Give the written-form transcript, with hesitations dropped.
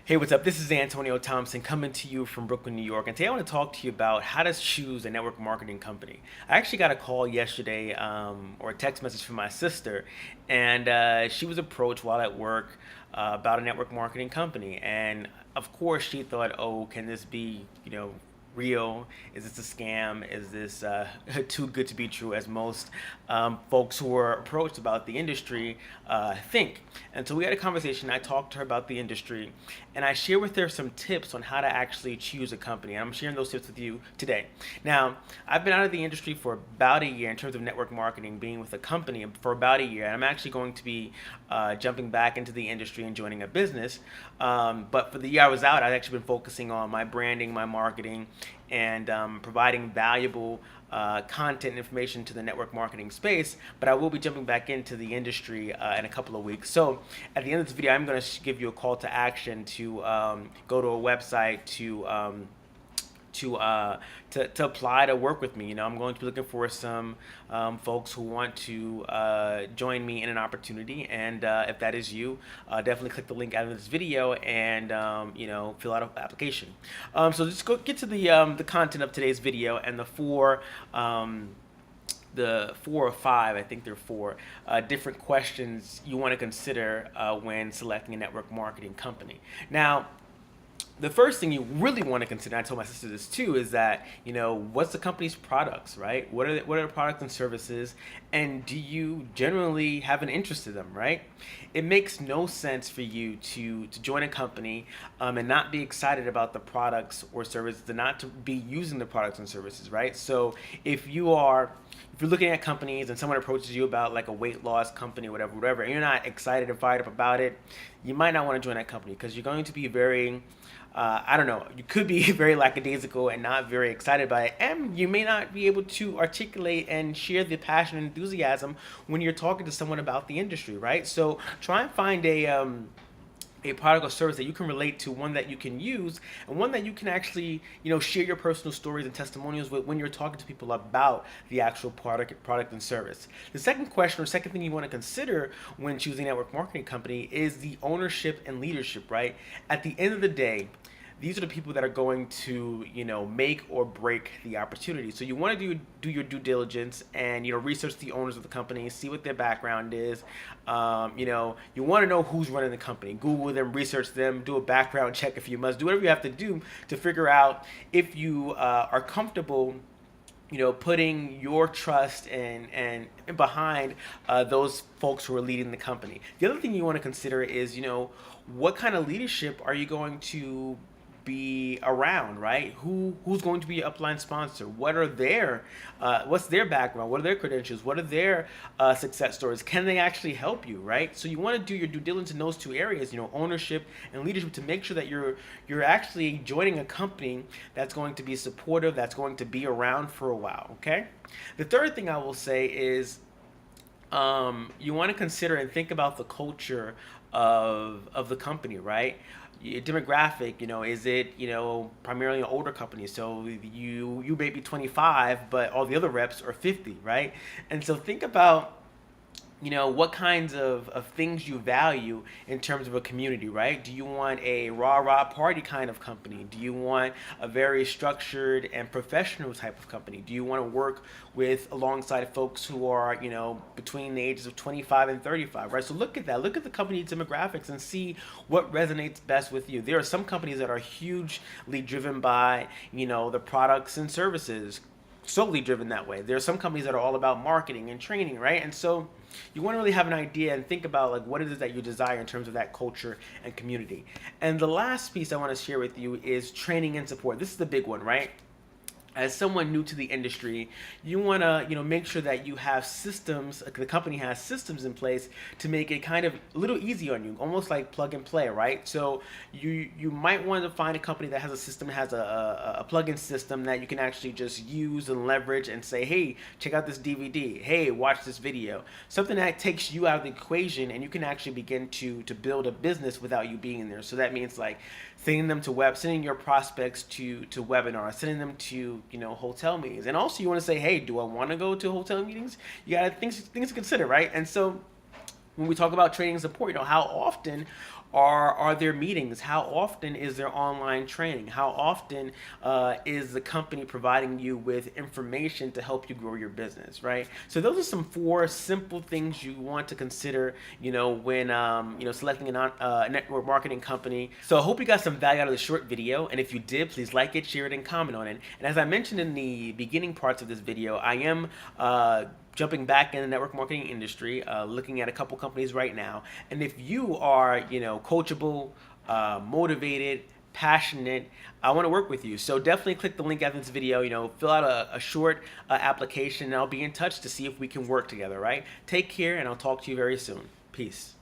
Hey, what's up? This is Antonio Thompson coming to you from Brooklyn, New York. And today I want to talk to you about how to choose a network marketing company. I actually got a call yesterday or a text message from my sister, and she was approached while at work about a network marketing company. And of course, she thought, oh, can this be, real? Is this a scam? Is this too good to be true, as most folks who were approached about the industry think? And so we had a conversation. I talked to her about the industry, and I shared with her some tips on how to actually choose a company. And I'm sharing those tips with you today. Now, I've been out of the industry for about a year in terms of network marketing, being with a company for about a year, and I'm actually going to be jumping back into the industry and joining a business. But for the year I was out, I've actually been focusing on my branding, my marketing, and providing valuable content and information to the network marketing space. But I will be jumping back into the industry in a couple of weeks. So at the end of this video, I'm going to give you a call to action to go to a website to apply to work with me. I'm going to be looking for some folks who want to join me in an opportunity, and if that is you, definitely click the link out of this video and fill out an application. So just go get to the content of today's video and the four or five, I think there are four, different questions you want to consider when selecting a network marketing company. Now, the first thing you really want to consider, and I told my sister this too, is that, what's the company's products, right? What are the products and services, and do you generally have an interest in them, right? It makes no sense for you to join a company and not be excited about the products or services, and not to be using the products and services, right? So if you're looking at companies and someone approaches you about like a weight loss company, whatever, and you're not excited and fired up about it, you might not want to join that company because you're going to be very you could be very lackadaisical and not very excited by it, and you may not be able to articulate and share the passion and enthusiasm when you're talking to someone about the industry, right? So try and find a product or service that you can relate to, one that you can use, and one that you can actually, share your personal stories and testimonials with when you're talking to people about the actual product and service. The second question or second thing you want to consider when choosing a network marketing company is the ownership and leadership, right? At the end of the day, these are the people that are going to, make or break the opportunity. So you want to do your due diligence and, research the owners of the company, see what their background is. You want to know who's running the company. Google them, research them, do a background check if you must. Do whatever you have to do to figure out if you are comfortable, putting your trust and behind those folks who are leading the company. The other thing you want to consider is, what kind of leadership are you going to be around, right? Who's going to be your upline sponsor? What's their background? What are their credentials? What are their success stories? Can they actually help you, right? So you want to do your due diligence in those two areas, ownership and leadership, to make sure that you're actually joining a company that's going to be supportive, that's going to be around for a while. Okay. The third thing I will say is you want to consider and think about the culture of the company, right? Demographic, is it, primarily an older company? So you may be 25, but all the other reps are 50, right? And so think about, what kinds of things you value in terms of a community, right? Do you want a rah-rah party kind of company? Do you want a very structured and professional type of company? Do you want to work alongside folks who are, between the ages of 25 and 35, right? So look at that. Look at the company demographics and see what resonates best with you. There are some companies that are hugely driven by, the products and services, solely driven that way. There are some companies that are all about marketing and training, right? And so you want to really have an idea and think about like what it is that you desire in terms of that culture and community. And the last piece I want to share with you is training and support. This is the big one, right? As someone new to the industry, you want to, make sure that you have systems, the company has systems in place to make it kind of a little easy on you, almost like plug and play, right? So you might want to find a company that has a system, has a plug-in system that you can actually just use and leverage and say, hey, check out this DVD. Hey, watch this video. Something that takes you out of the equation and you can actually begin to build a business without you being in there. So that means like sending your prospects to webinars, sending them to, hotel meetings. And also you want to say, hey, do I want to go to hotel meetings? You got things to consider, right? And so when we talk about training and support, how often Are there meetings? How often is there online training? How often is the company providing you with information to help you grow your business, right? So those are some 4 simple things you want to consider, when selecting a network marketing company. So I hope you got some value out of the short video, and if you did, please like it, share it, and comment on it. And as I mentioned in the beginning parts of this video, I am jumping back in the network marketing industry, looking at a couple companies right now. And if you are, coachable, motivated, passionate, I want to work with you. So definitely click the link after this video, fill out a short application, and I'll be in touch to see if we can work together, right? Take care, and I'll talk to you very soon. Peace.